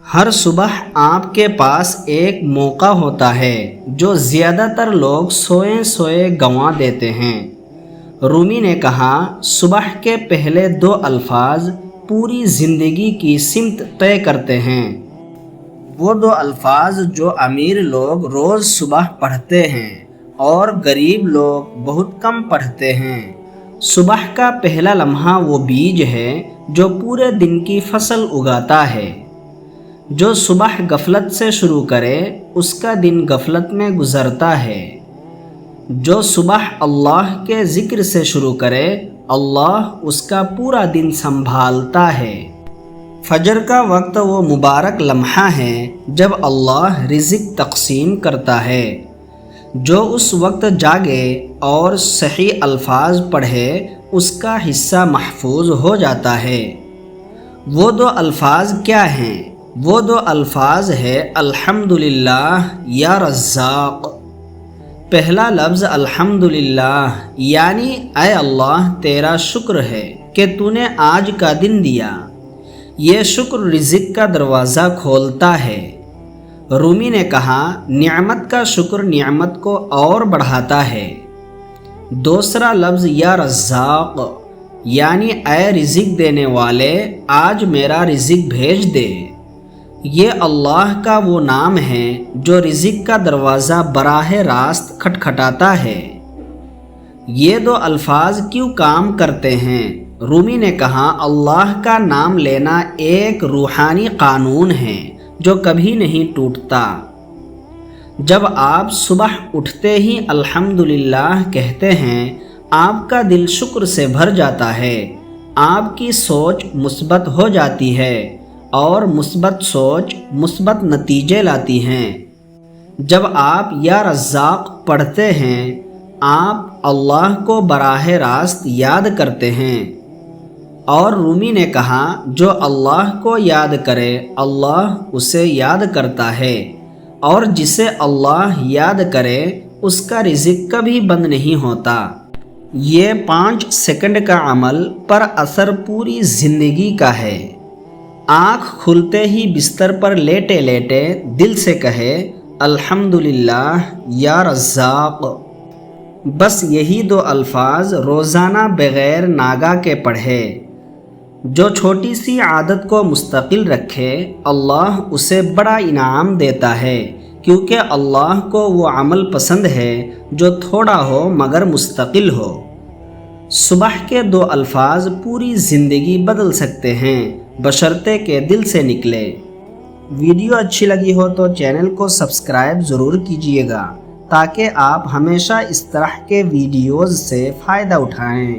ہر صبح آپ کے پاس ایک موقع ہوتا ہے جو زیادہ تر لوگ سوئے سوئے گنوا دیتے ہیں۔ رومی نے کہا، صبح کے پہلے 2 الفاظ پوری زندگی کی سمت طے کرتے ہیں۔ وہ 2 الفاظ جو امیر لوگ روز صبح پڑھتے ہیں اور غریب لوگ بہت کم پڑھتے ہیں۔ صبح کا پہلا لمحہ وہ بیج ہے جو پورے دن کی فصل اگاتا ہے۔ جو صبح غفلت سے شروع کرے اس کا دن غفلت میں گزرتا ہے۔ جو صبح اللہ کے ذکر سے شروع کرے اللہ اس کا پورا دن سنبھالتا ہے۔ فجر کا وقت وہ مبارک لمحہ ہے جب اللہ رزق تقسیم کرتا ہے۔ جو اس وقت جاگے اور صحیح الفاظ پڑھے اس کا حصہ محفوظ ہو جاتا ہے۔ وہ 2 الفاظ کیا ہیں؟ وہ 2 الفاظ ہے الحمدللہ یا رزاق۔ پہلا لفظ الحمدللہ یعنی اے اللہ تیرا شکر ہے کہ تو نے آج کا دن دیا۔ یہ شکر رزق کا دروازہ کھولتا ہے۔ رومی نے کہا، نعمت کا شکر نعمت کو اور بڑھاتا ہے۔ دوسرا لفظ یا رزاق یعنی اے رزق دینے والے آج میرا رزق بھیج دے۔ یہ اللہ کا وہ نام ہے جو رزق کا دروازہ براہ راست کھٹکھٹاتا ہے۔ یہ 2 الفاظ کیوں کام کرتے ہیں؟ رومی نے کہا، اللہ کا نام لینا ایک روحانی قانون ہے جو کبھی نہیں ٹوٹتا۔ جب آپ صبح اٹھتے ہی الحمدللہ کہتے ہیں آپ کا دل شکر سے بھر جاتا ہے، آپ کی سوچ مثبت ہو جاتی ہے اور مثبت سوچ مثبت نتیجے لاتی ہیں۔ جب آپ یا رزاق پڑھتے ہیں آپ اللہ کو براہ راست یاد کرتے ہیں۔ اور رومی نے کہا، جو اللہ کو یاد کرے اللہ اسے یاد کرتا ہے، اور جسے اللہ یاد کرے اس کا رزق کبھی بند نہیں ہوتا۔ یہ 5 سیکنڈ کا عمل پر اثر پوری زندگی کا ہے۔ آنکھ کھلتے ہی بستر پر لیٹے لیٹے دل سے کہے الحمدللہ یا رزاق۔ بس یہی 2 الفاظ روزانہ بغیر ناگہ کے پڑھے۔ جو چھوٹی سی عادت کو مستقل رکھے اللہ اسے بڑا انعام دیتا ہے، کیونکہ اللہ کو وہ عمل پسند ہے جو تھوڑا ہو مگر مستقل ہو۔ صبح کے 2 الفاظ پوری زندگی بدل سکتے ہیں بشرطے کہ دل سے نکلے۔ ویڈیو اچھی لگی ہو تو چینل کو سبسکرائب ضرور کیجیے گا تاکہ آپ ہمیشہ اس طرح کے ویڈیوز سے فائدہ اٹھائیں۔